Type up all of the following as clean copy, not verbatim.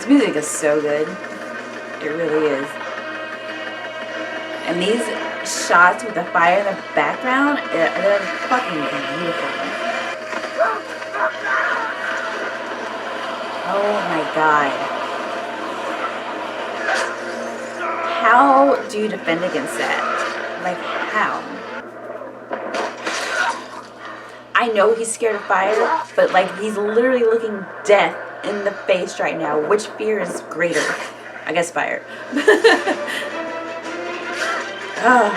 This music is so good. It really is. And these shots with the fire in the background, they're fucking beautiful. Oh my god. How do you defend against that? Like, how? I know he's scared of fire, but like, he's literally looking death in the face right now. Which fear is greater? I guess fire. Oh.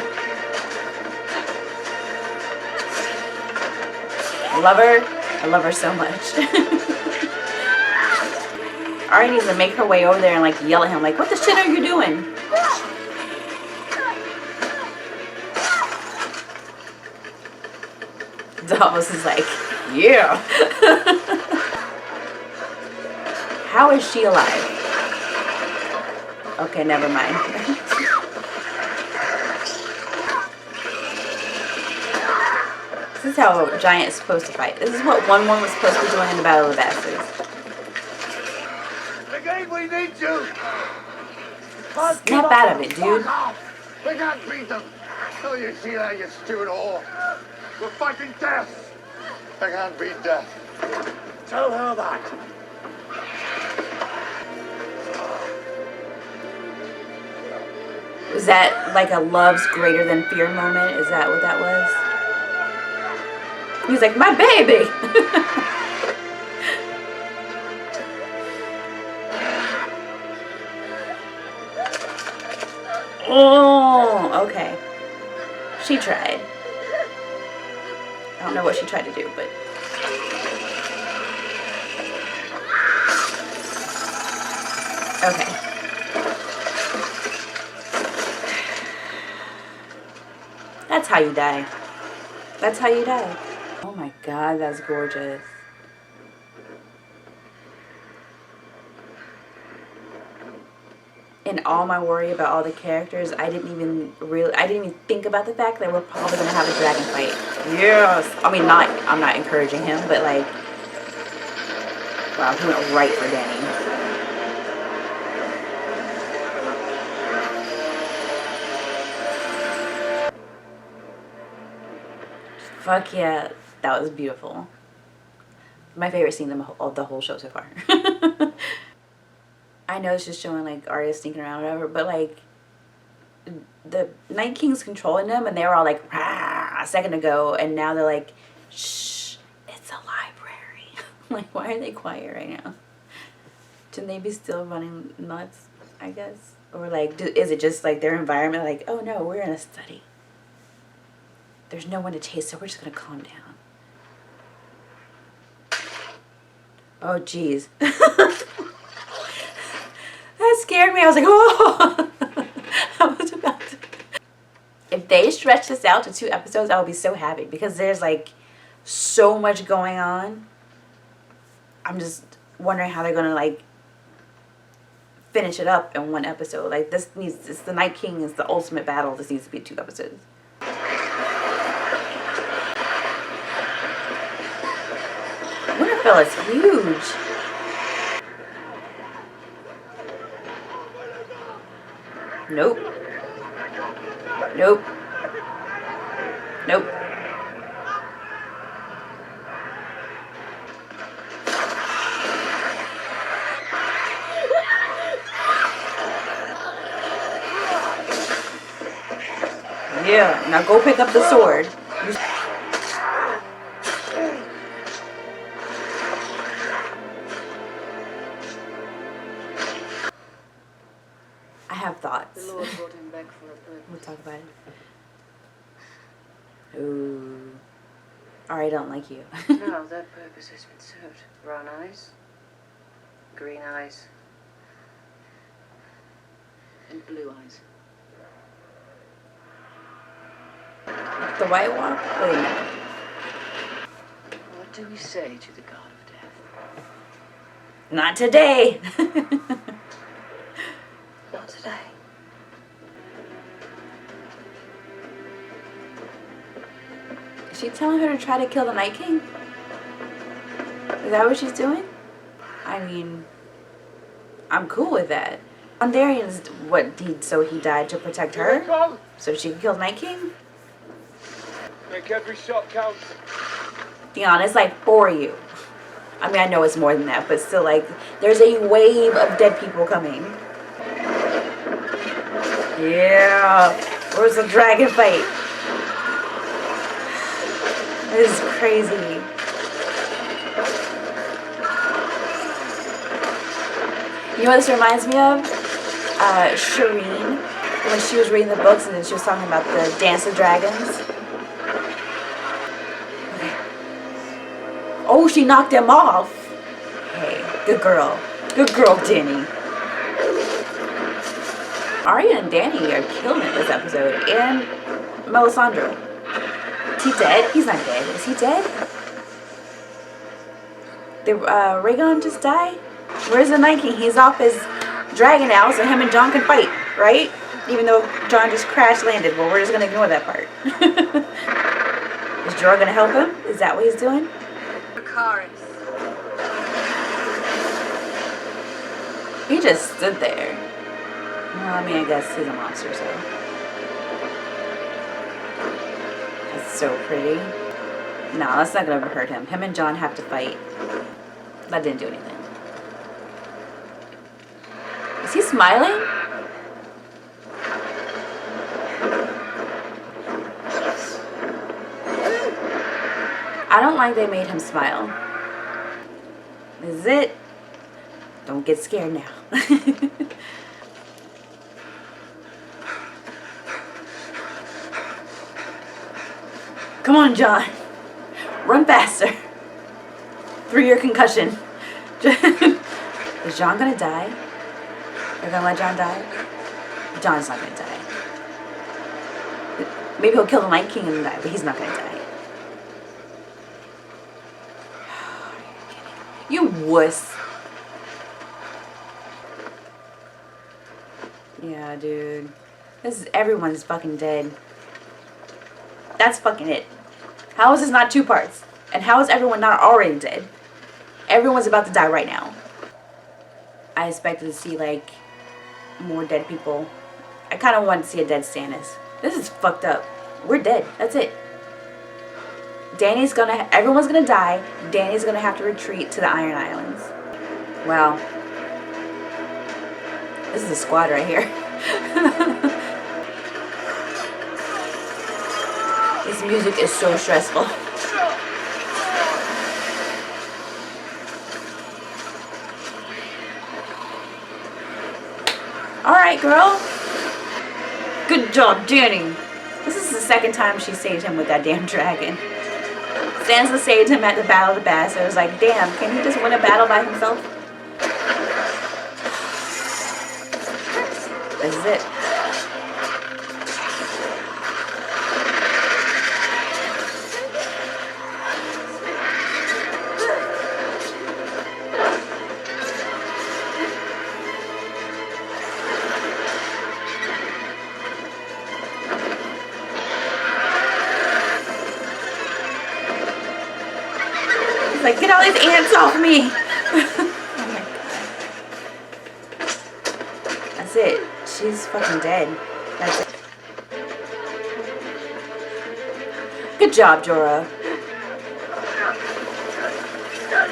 Love her. I love her so much. Ari needs to make her way over there and like yell at him like, what the shit are you doing? Davos is like, yeah. How is she alive? Okay, never mind. This is how a giant is supposed to fight. This is what 1-1 was supposed to be doing in the Battle of the Bastards. Again, we need you. Snap out of it, dude. We can't beat them. Oh, you see that, you stupid whore. We're fighting death. I can't beat death. Tell her that. Was that like a love's greater than fear moment? Is that what that was? He's like, my baby! Oh, okay. She tried. I don't know what she tried to do, but... Okay. That's how you die. That's how you die. Oh my god, that's gorgeous. In all my worry about all the characters, I didn't even think about the fact that we're probably gonna have a dragon fight. Yes! I mean, I'm not encouraging him, but like, wow, he went right for Dany. Fuck yeah, that was beautiful. My favorite scene of the whole show so far. I know it's just showing like Arya sneaking around or whatever, but like the Night King's controlling them, and they were all like rah, a second ago, and now they're like, shh, it's a library. Like, why are they quiet right now? Shouldn't they be still running nuts, I guess? Or like, is it just like their environment, like, oh no, we're in a study. There's no one to chase, so we're just gonna calm down. Oh, jeez. That scared me. I was like, oh. I was about to. If they stretch this out to 2 episodes, I would be so happy, because there's like so much going on. I'm just wondering how they're gonna like finish it up in 1 episode. Like, the Night King is the ultimate battle. This needs to be 2 episodes. Winterfell is huge. Nope. Nope. Nope. Yeah, now go pick up the sword. I have thoughts. The Lord brought him back for a purpose. We'll talk about it. Ooh. I don't like you. No, that purpose has been served. Brown eyes, green eyes, and blue eyes. The White Walk? Wait a minute. What do we say to the god of death? Not today. Not today. Is she telling her to try to kill the Night King? Is that what she's doing? I mean, I'm cool with that. Darian's so he died to protect her? So she could kill Night King? Make every shot count. Dion, it's like for you. I mean, I know it's more than that, but still, like, there's a wave of dead people coming. Yeah. Where's the dragon fight? This is crazy. You know what this reminds me of? Shireen, when she was reading the books and then she was talking about the Dance of Dragons. Okay. Oh, she knocked him off. Hey, good girl. Good girl, Danny. Arya and Danny are killing it this episode. And Melisandre. Is he dead? He's not dead. Is he dead? Did Rhaegon just die? Where's the Night King? He's off his dragon now, so him and Jon can fight, right? Even though Jon just crash landed. Well, we're just gonna ignore that part. Is Jorah gonna help him? Is that what he's doing? He just stood there. Well, I mean, I guess he's a monster, so. That's so pretty. No, that's not gonna hurt him. Him and Jon have to fight. That didn't do anything. Is he smiling? I don't like they made him smile. This is it. Don't get scared now. Come on, Jon. Run faster. Through your concussion. Is Jon gonna die? They're gonna let Jon die? Jon's not gonna die. Maybe he'll kill the Night King and die, but he's not gonna die. You wuss. Yeah, dude. Everyone's fucking dead. That's fucking it. How is this not 2 parts? And how is everyone not already dead? Everyone's about to die right now. I expected to see, like, more dead people. I kind of wanted to see a dead Stannis. This is fucked up. We're dead. That's it. Everyone's gonna die. Dany's gonna have to retreat to the Iron Islands. Wow. This is a squad right here. This music is so stressful. Alright, girl. Good job, Dany. This is the second time she saved him with that damn dragon. Sansa saved him at the Battle of the Bastards. It was like, damn, can he just win a battle by himself? This is it. Like, get all these ants off me! Oh my god. That's it. She's fucking dead. That's it. Good job, Jorah.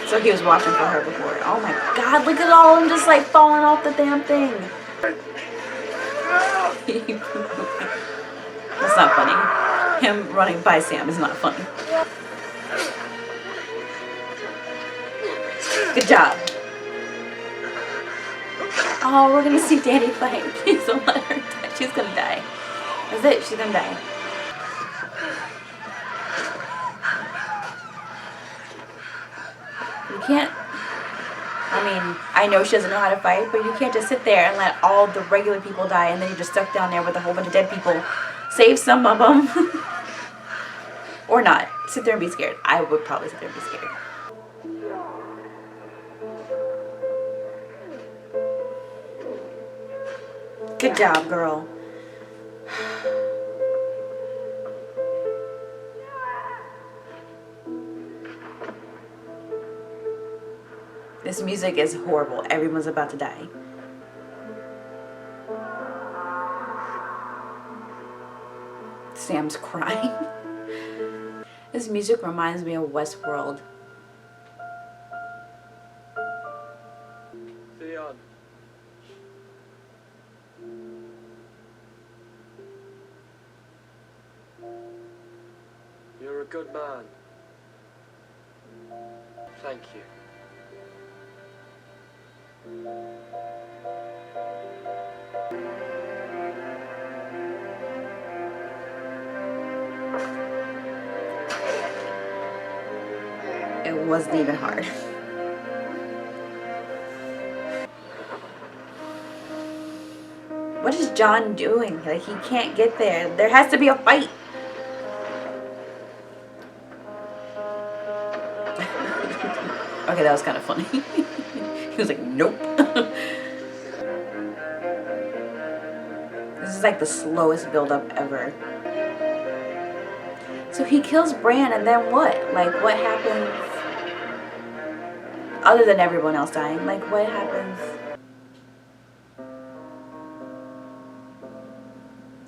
So he was watching for her before. Oh my god, look at all of them just like falling off the damn thing. That's not funny. Him running by Sam is not funny. Good job. Oh, we're gonna see Dany fight. Please don't let her die. She's gonna die. That's it. She's gonna die. You can't. I mean, I know she doesn't know how to fight, but you can't just sit there and let all the regular people die and then you're just stuck down there with a whole bunch of dead people. Save some of them. Or not. Sit there and be scared. I would probably sit there and be scared. Good job, girl. This music is horrible. Everyone's about to die. Sam's crying. This music reminds me of Westworld. Theon. You're a good man. Thank you. It wasn't even hard. What is John doing? Like, he can't get there. There has to be a fight. Okay, that was kind of funny. He was like, nope. This is like the slowest build-up ever. So he kills Bran, and then what? Like, what happens? Other than everyone else dying, like, what happens?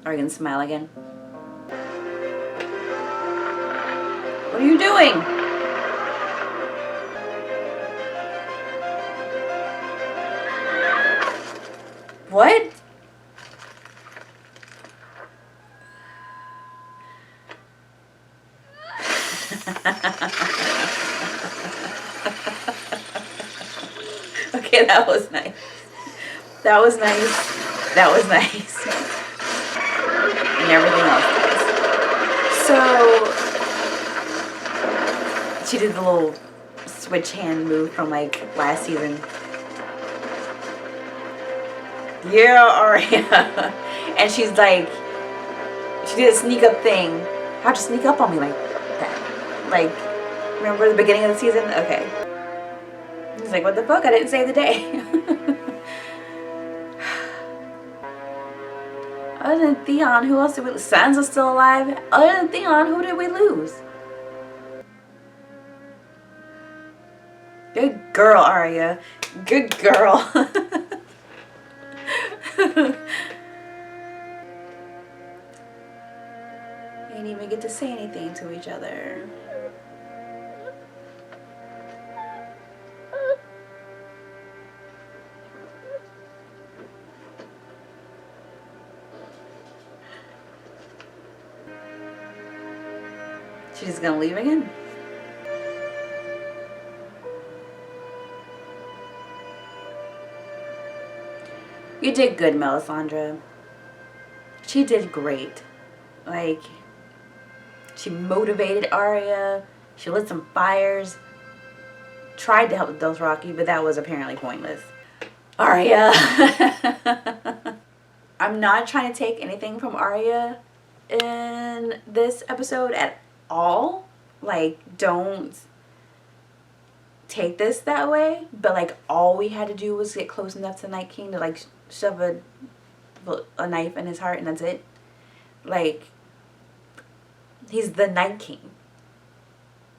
Are you gonna smile again? What are you doing? What? Okay, that was nice. That was nice. That was nice. And everything else does. So she did the little switch hand move from like last season. Yeah, Arya. And she's like, she did a sneak up thing. How'd you sneak up on me like that? Like, remember the beginning of the season? Okay. He's like, what the fuck? I didn't save the day. Other than Theon, who else did we lose? Sansa's still alive. Other than Theon, who did we lose? Good girl, Arya. Good girl. They didn't even get to say anything to each other. She's gonna leave again. You did good, Melisandre. She did great. Like, she motivated Arya. She lit some fires. Tried to help Dothraki, but that was apparently pointless. Arya. I'm not trying to take anything from Arya in this episode at all. Like, don't take this that way. But, like, all we had to do was get close enough to Night King to, like, shove a knife in his heart, and that's it. Like, he's the Night King.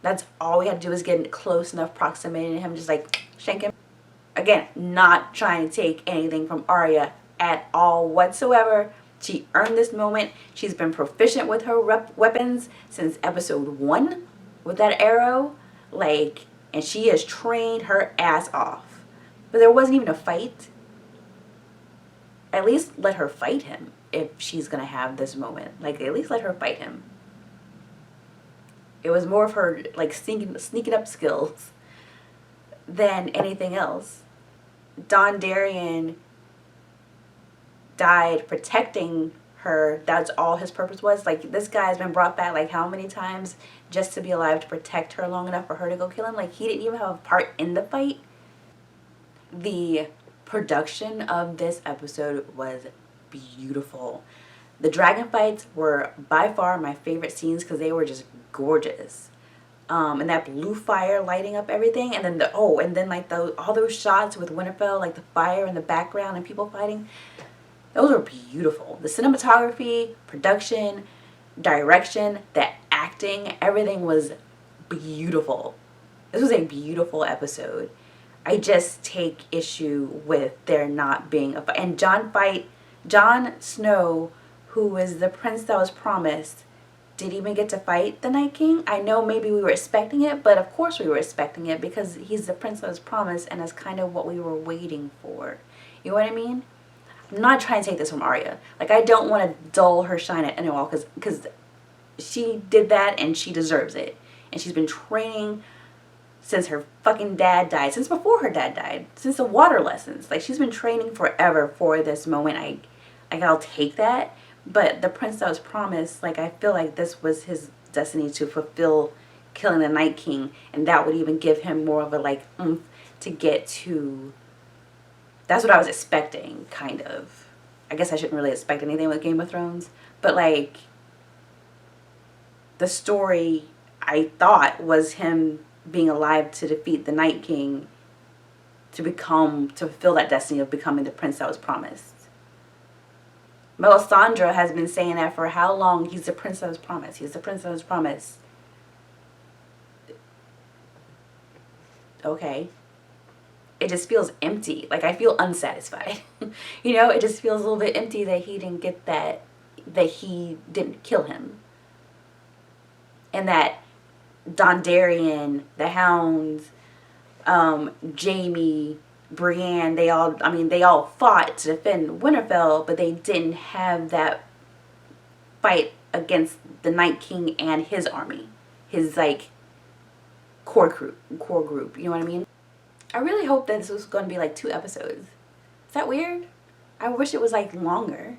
That's all we had to do was get in close enough proximity to him, just like shank him. Again, not trying to take anything from Arya at all whatsoever. She earned this moment. She's been proficient with her weapons since episode 1 with that arrow. Like, and she has trained her ass off. But there wasn't even a fight. At least let her fight him if she's going to have this moment. Like, at least let her fight him. It was more of her, like, sneaking up skills than anything else. Dondarrion died protecting her. That's all his purpose was. Like, this guy's been brought back, like, how many times just to be alive to protect her long enough for her to go kill him? Like, he didn't even have a part in the fight. The production of this episode was beautiful. The dragon fights were by far my favorite scenes because they were just gorgeous. And that blue fire lighting up everything, and then like all those shots with Winterfell, like the fire in the background and people fighting, those were beautiful. The cinematography, production, direction, the acting, everything was beautiful. This was a beautiful episode. I just take issue with there not being a fight. And Jon Snow, who was the prince that was promised, did even get to fight the Night King. I know maybe we were expecting it, but of course we were expecting it because he's the Prince that was promised, and that's kind of what we were waiting for. You know what I mean? I'm not trying to take this from Arya. Like, I don't want to dull her shine at anyone because she did that and she deserves it. And she's been training since her fucking dad died, since before her dad died, since the water lessons. Like, she's been training forever for this moment. I'll take that. But the prince that was promised, like, I feel like this was his destiny to fulfill killing the Night King, and that would even give him more of a, like, oomph to get to. That's what I was expecting, kind of. I guess I shouldn't really expect anything with Game of Thrones, but, like, the story I thought was him being alive to defeat the Night King, to fulfill that destiny of becoming the prince that was promised. Melisandre has been saying that for how long? He's the prince that was promised. He's the prince that was promised. Okay. It just feels empty. Like, I feel unsatisfied. You know, it just feels a little bit empty that he didn't get that he didn't kill him. And that Dondarrion, the Hounds, Jaime, Brienne, they all fought to defend Winterfell, but they didn't have that fight against the Night King and his army. His, like, core group, you know what I mean? I really hope that this was going to be, like, 2 episodes. Is that weird? I wish it was, like, longer.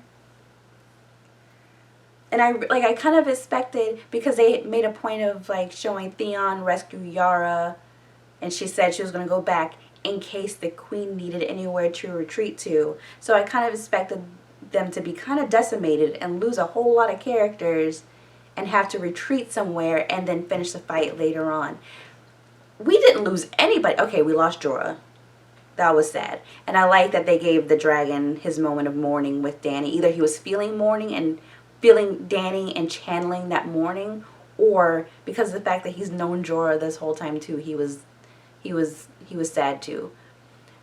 And I kind of expected, because they made a point of, like, showing Theon rescue Yara, and she said she was going to go back in case the queen needed anywhere to retreat to. So I kind of expected them to be kind of decimated and lose a whole lot of characters and have to retreat somewhere and then finish the fight later on. We didn't lose anybody. Okay, we lost Jorah. That was sad. And I like that they gave the dragon his moment of mourning with Dany. Either he was feeling mourning and feeling Dany and channeling that mourning, or because of the fact that he's known Jorah this whole time too, he was sad too.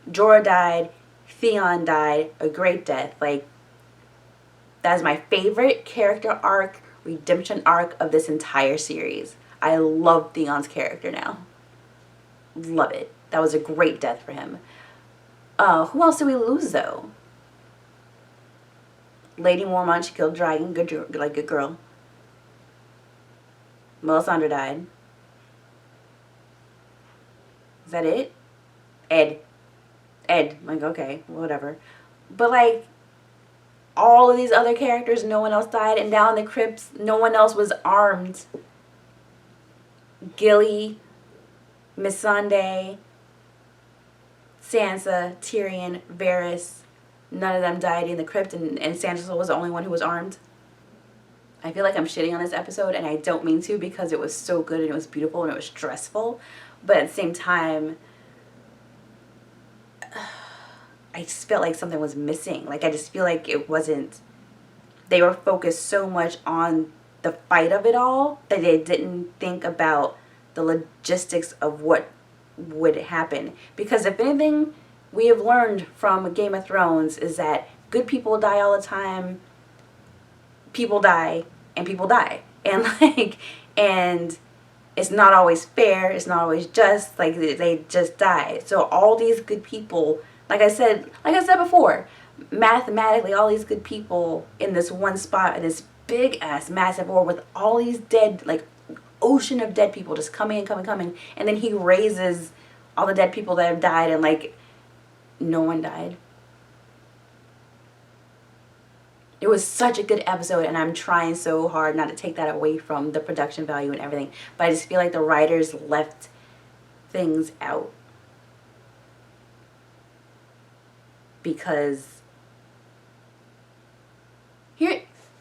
Jorah died, Theon died, a great death. Like, that is my favorite character arc, redemption arc of this entire series. I love Theon's character now. Love it. That was a great death for him. Who else did we lose though? Lady Mormont, she killed Dragon, good girl. Melisandre died. Is that it? Ed, like, okay, whatever. But, like, all of these other characters, no one else died. And down in the crypts, no one else was armed. Gilly, Missandei, Sansa, Tyrion, Varys, none of them died in the crypt, and Sansa was the only one who was armed. I feel like I'm shitting on this episode, and I don't mean to, because it was so good and it was beautiful and it was stressful. But at the same time, I just felt like something was missing. Like, I just feel like it wasn't, they were focused so much on the fight of it all that they didn't think about the logistics of what would happen. Because if anything we have learned from Game of Thrones is that good people die all the time, people die, and people die. And, like, and it's not always fair, it's not always just, like, they just die. So all these good people, like I said before, mathematically all these good people in this one spot, in this big ass massive war with all these dead, like, ocean of dead people just coming, and then he raises all the dead people that have died, and, like, no one died. It was such a good episode, and I'm trying so hard not to take that away from the production value and everything, but I just feel like the writers left things out. Because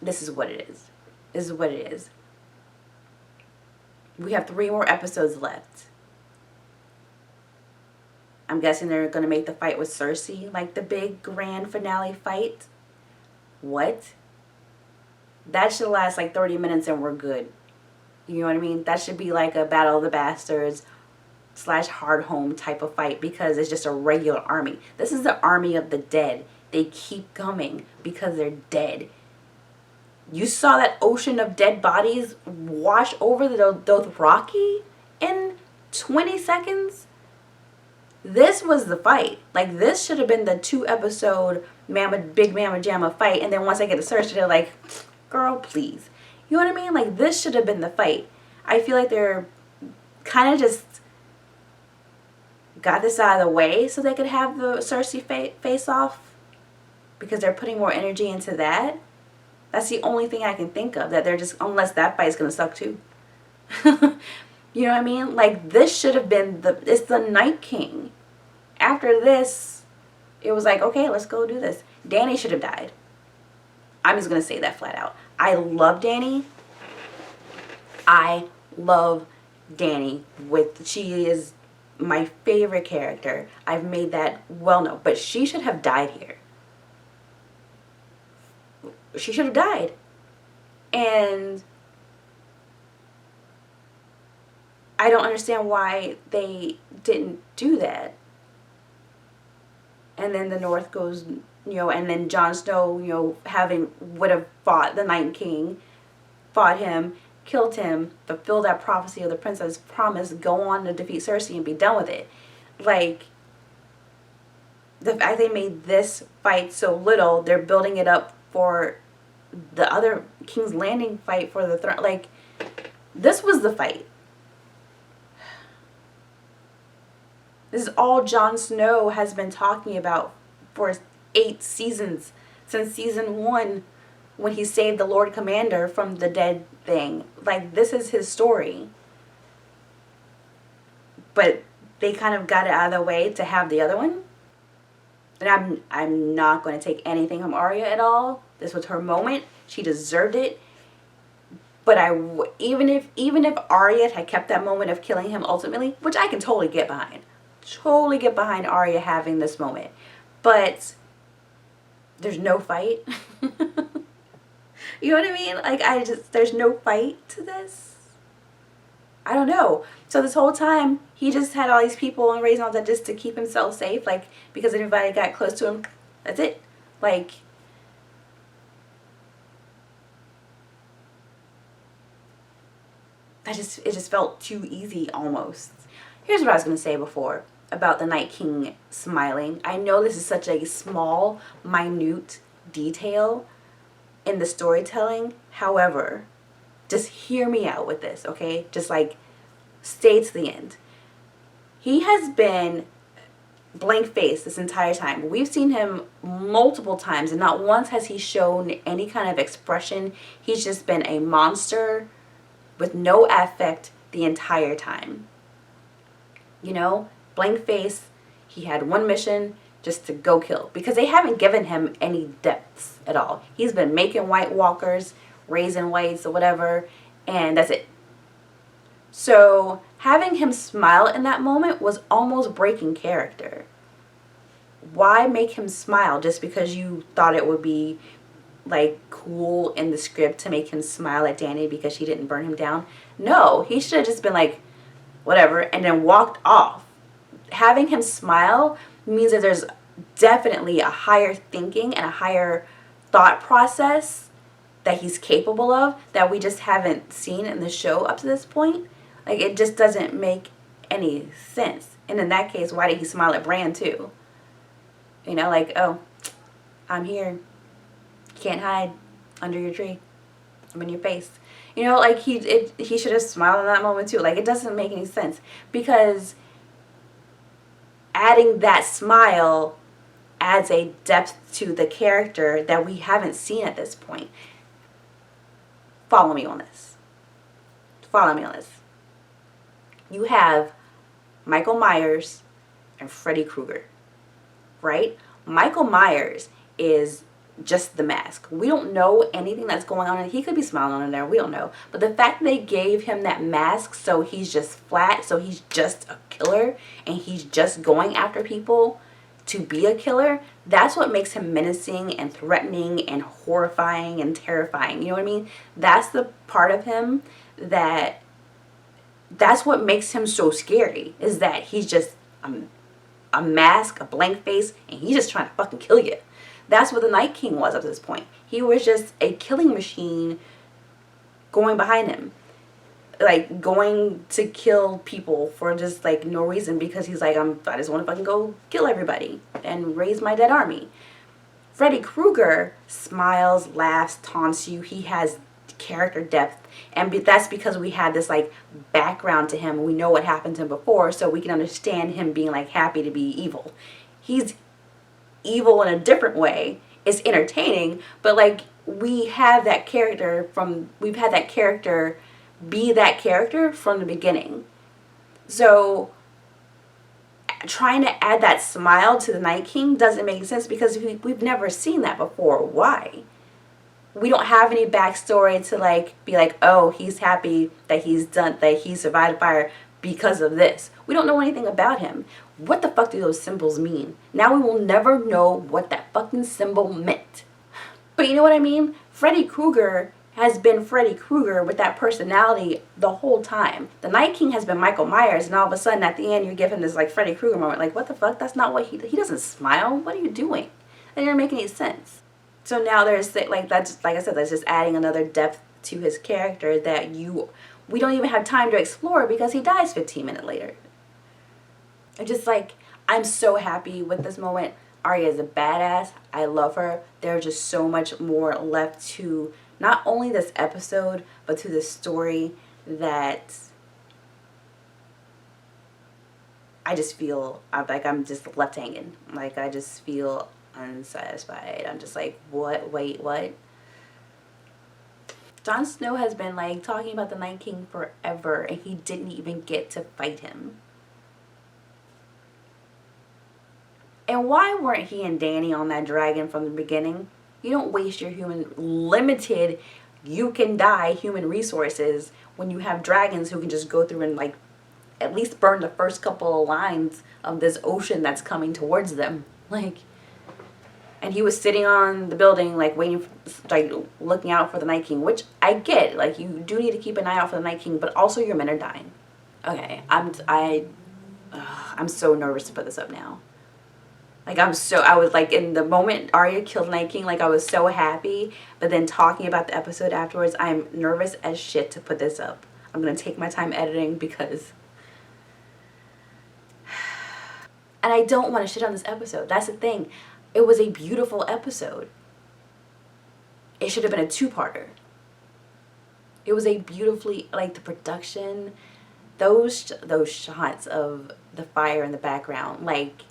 this is what it is. This is what it is. We have 3 more episodes left. I'm guessing they're going to make the fight with Cersei like the big grand finale fight. What? That should last like 30 minutes and we're good. You know what I mean? That should be like a Battle of the Bastards / Hardhome type of fight, because it's just a regular army. This is the army of the dead. They keep coming because they're dead. You saw that ocean of dead bodies wash over the Dothraki in 20 seconds. This was the fight. Like, this should have been the 2-episode Big Mama Jamma fight. And then once I get to search, they're like, girl, please. You know what I mean? Like, this should have been the fight. I feel like they're kind of just got this out of the way so they could have the Cersei face off, because they're putting more energy into that. That's the only thing I can think of, that they're just, unless that fight's gonna suck too. You know what I mean? Like, this should have been it's the Night King. After this, it was like, okay, let's go do this. Dany should have died. I'm just gonna say that flat out. I love Dany. I love Dany. She is my favorite character. I've made that well known. But she should have died here. She should have died. And I don't understand why they didn't do that. And then the North goes, and then Jon Snow, would have fought the Night King, fought him, killed him, fulfill that prophecy of the princess promise, go on to defeat Cersei and be done with it. Like, the fact they made this fight so little, they're building it up for the other King's Landing fight for the throne. Like, this was the fight. This is all Jon Snow has been talking about for 8 seasons, since season 1, when he saved the Lord Commander from the dead thing. Like, this is his story. But they kind of got it out of the way to have the other one. And I'm not going to take anything from Arya at all. This was her moment. She deserved it. But even if Arya had kept that moment of killing him ultimately, which I can totally get behind. Totally get behind Arya having this moment. But there's no fight. You know what I mean? Like, there's no fight to this. I don't know. So this whole time, he just had all these people and raising all that just to keep himself safe. Like, because anybody got close to him, that's it. Like, it just felt too easy almost. Here's what I was going to say before about the Night King smiling. I know this is such a small, minute detail in the storytelling. However, just hear me out with this, okay? Just like, stay to the end. He has been blank-faced this entire time. We've seen him multiple times, and not once has he shown any kind of expression. He's just been a monster with no affect the entire time. Blank face. He had one mission, just to go kill, because they haven't given him any depths at all. He's been making White Walkers, raising whites or whatever, and that's it. So having him smile in that moment was almost breaking character. Why make him smile just because you thought it would be like cool in the script to make him smile at Dany because she didn't burn him down? No, he should have just been like, whatever, and then walked off. Having him smile means that there's definitely a higher thinking and a higher thought process that he's capable of that we just haven't seen in the show up to this point. Like, it just doesn't make any sense. And in that case, why did he smile at Bran too? Like, oh, I'm here. Can't hide under your tree. I'm in your face. Like, he should have smiled in that moment too. Like, it doesn't make any sense, because adding that smile adds a depth to the character that we haven't seen at this point. Follow me on this. Follow me on this. You have Michael Myers and Freddy Krueger, right? Michael Myers is just the mask. We don't know anything that's going on, and he could be smiling on there. We don't know. But the fact that they gave him that mask, so he's just flat, so he's just a killer, and he's just going after people to be a killer, that's what makes him menacing and threatening and horrifying and terrifying. You know what I mean? That's the part of him that's what makes him so scary, is that he's just a mask, a blank face, and he's just trying to fucking kill you. That's what the Night King was up to this point. He was just a killing machine going behind him. Like, going to kill people for just, like, no reason, because he's like, I just want to fucking go kill everybody and raise my dead army. Freddy Krueger smiles, laughs, taunts you. He has character depth, and that's because we had this, like, background to him. We know what happened to him before, so we can understand him being, like, happy to be evil. He's evil in a different way. It's entertaining, but, like, we've had that character be that character from the beginning. So trying to add that smile to the Night King doesn't make sense, because we've never seen that before. Why? We don't have any backstory to, like, be like, oh, he's happy that he survived fire because of this. We don't know anything about him. What the fuck do those symbols mean? Now we will never know what that fucking symbol meant. But you know what I mean? Freddy Krueger has been Freddy Krueger with that personality the whole time. The Night King has been Michael Myers, and all of a sudden at the end you give him this, like, Freddy Krueger moment. Like, what the fuck? That's not what he doesn't smile. What are you doing? That didn't make any sense. So now there's, like, that's, like I said, that's just adding another depth to his character that we don't even have time to explore, because he dies 15 minutes later. I'm just like, I'm so happy with this moment. Arya is a badass. I love her. There's just so much more left to not only this episode, but to this story, that I just feel like I'm just left hanging. Like, I just feel unsatisfied. I'm just like, what? Wait, what? Jon Snow has been, like, talking about the Night King forever, and he didn't even get to fight him. And why weren't he and Dany on that dragon from the beginning? You don't waste your limited, you can die human resources when you have dragons who can just go through and, like, at least burn the first couple of lines of this ocean that's coming towards them. Like, and he was sitting on the building, like, waiting, like, looking out for the Night King, which I get. Like, you do need to keep an eye out for the Night King, but also your men are dying. Okay, I'm so nervous to put this up now. Like, I was, like, in the moment Arya killed Night King, like, I was so happy. But then talking about the episode afterwards, I'm nervous as shit to put this up. I'm going to take my time editing, because... And I don't want to shit on this episode. That's the thing. It was a beautiful episode. It should have been a two-parter. It was a beautifully, like, the production, those shots of the fire in the background, like...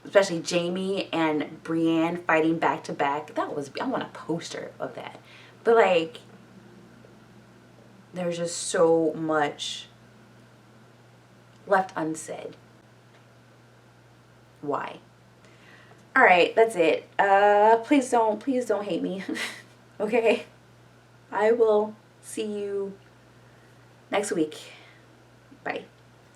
especially Jamie and Brienne fighting back to back. I want a poster of that. But, like, there's just so much left unsaid. Why? Alright, that's it. Please don't hate me. Okay? I will see you next week. Bye.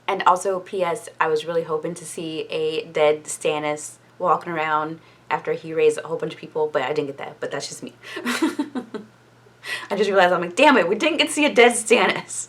And also, P.S., I was really hoping to see a dead Stannis walking around after he raised a whole bunch of people, but I didn't get that. But that's just me. I just realized, I'm like, damn it, we didn't get to see a dead Stannis.